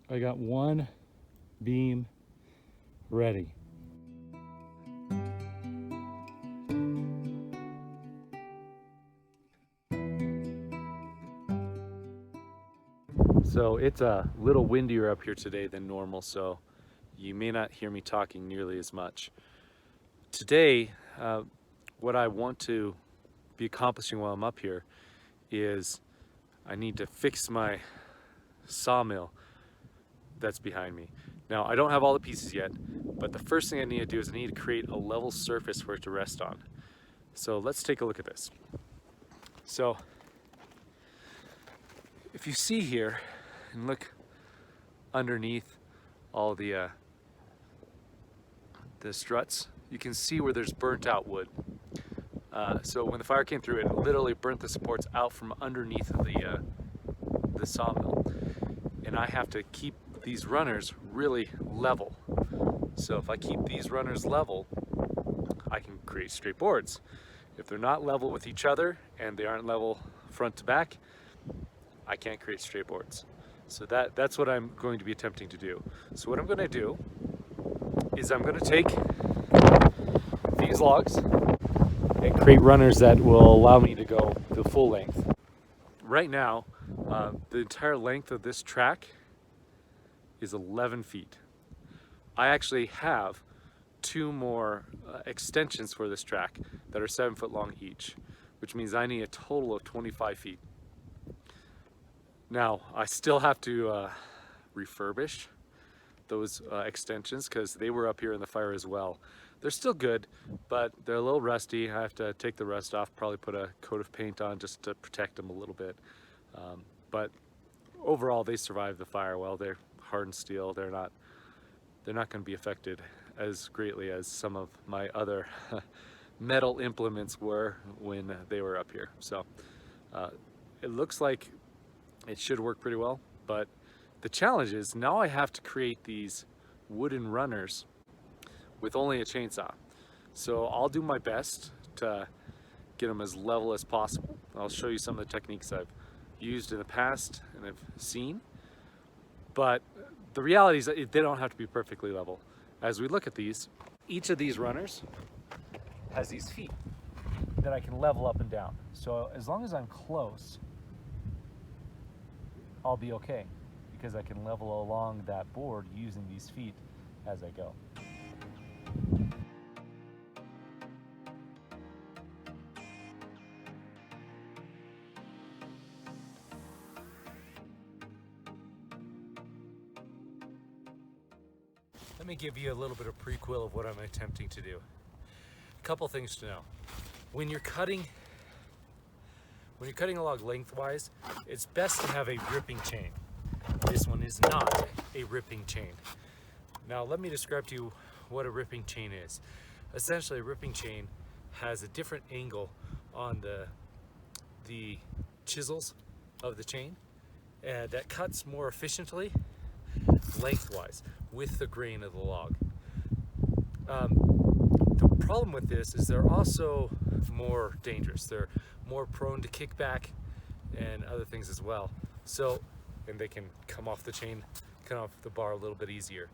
I got one beam ready. So it's a little windier up here today than normal, so you may not hear me talking nearly as much. Today, what I want to be accomplishing while I'm up here is I need to fix my sawmill that's behind me. Now, I don't have all the pieces yet, but the first thing I need to do is I need to create a level surface for it to rest on. So let's take a look at this. So if you see here and look underneath all the struts, you can see where there's burnt out wood. So when the fire came through, it literally burnt the supports out from underneath the sawmill. And I have to keep these runners really level. So if I keep these runners level, I can create straight boards. If they're not level with each other and they aren't level front to back, I can't create straight boards. So that's what I'm going to be attempting to do. So what I'm going to do is I'm going to take these logs and create runners that will allow me to go the full length. Right now, the entire length of this track is 11 feet. I actually have two more extensions for this track that are 7 foot long each, which means I need a total of 25 feet. Now, I still have to refurbish those extensions because they were up here in the fire as well. They're still good, but they're a little rusty. I have to take the rust off, probably put a coat of paint on just to protect them a little bit. But overall, they survived the fire well. They're hardened steel. They're not going to be affected as greatly as some of my other metal implements were when they were up here. So it looks like it should work pretty well, but the challenge is now I have to create these wooden runners with only a chainsaw. So I'll do my best to get them as level as possible. I'll show you some of the techniques I've used in the past and have seen, but the reality is that they don't have to be perfectly level. As we look at these, each of these runners has these feet that I can level up and down. So as long as I'm close, I'll be okay because I can level along that board using these feet as I go. Let me give you a little bit of prequel of what I'm attempting to do. A couple things to know. When you're cutting a log lengthwise, it's best to have a ripping chain. This one is not a ripping chain. Now let me describe to you what a ripping chain is. Essentially, a ripping chain has a different angle on the chisels of the chain that cuts more efficiently lengthwise with the grain of the log. The problem with this is they're also more dangerous. They're more prone to kickback and other things as well. So, and they can come off the chain, come off the bar a little bit easier.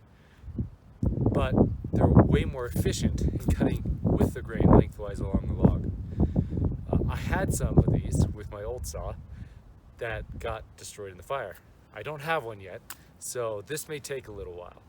But they're way more efficient in cutting with the grain lengthwise along the log. I had some of these with my old saw that got destroyed in the fire. I don't have one yet, so this may take a little while.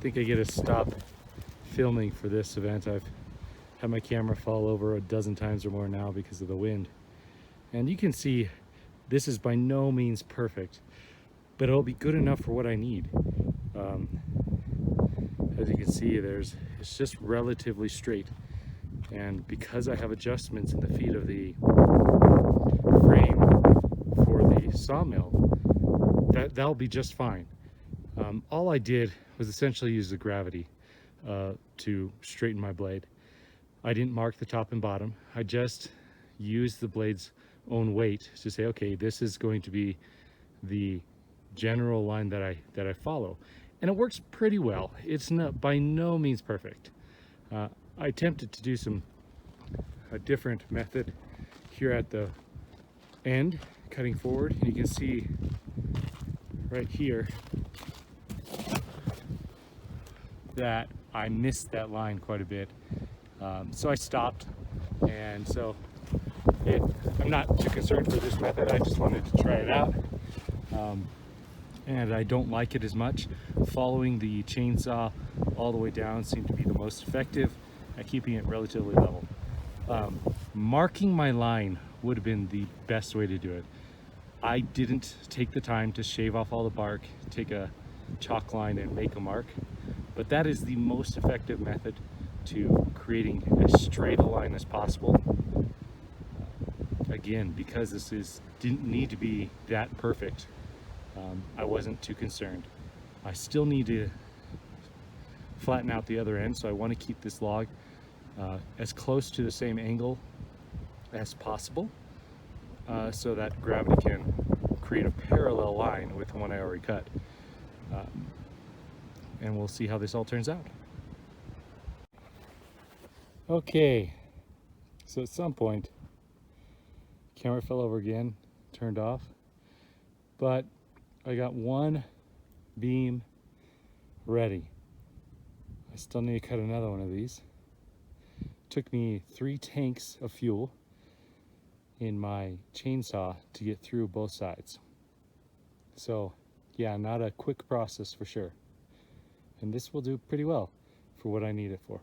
I think I get to stop filming for this event. I've had my camera fall over a dozen times or more now because of the wind. And you can see this is by no means perfect, but it'll be good enough for what I need. As you can see, it's just relatively straight. And because I have adjustments in the feet of the frame for the sawmill, that'll be just fine. All I did was essentially use the gravity to straighten my blade. I didn't mark the top and bottom. I just used the blade's own weight to say, okay, this is going to be the general line that I follow, and it works pretty well. It's not by no means perfect. I attempted to do a different method here at the end, cutting forward, and you can see right here that I missed that line quite a bit. So I stopped, and so I'm not too concerned for this method. I just wanted to try it out. And I don't like it as much. Following the chainsaw all the way down seemed to be the most effective at keeping it relatively level. Marking my line would have been the best way to do it. I didn't take the time to shave off all the bark, take a chalk line and make a mark, but that is the most effective method to creating as straight a line as possible. Again, because didn't need to be that perfect, I wasn't too concerned. I still need to flatten out the other end, so I want to keep this log as close to the same angle as possible, so that gravity can create a parallel line with the one I already cut. And we'll see how this all turns out. Okay, so at some point, camera fell over again, turned off, but I got one beam ready. I still need to cut another one of these. Took me 3 tanks of fuel in my chainsaw to get through both sides. So yeah, not a quick process for sure. And this will do pretty well for what I need it for.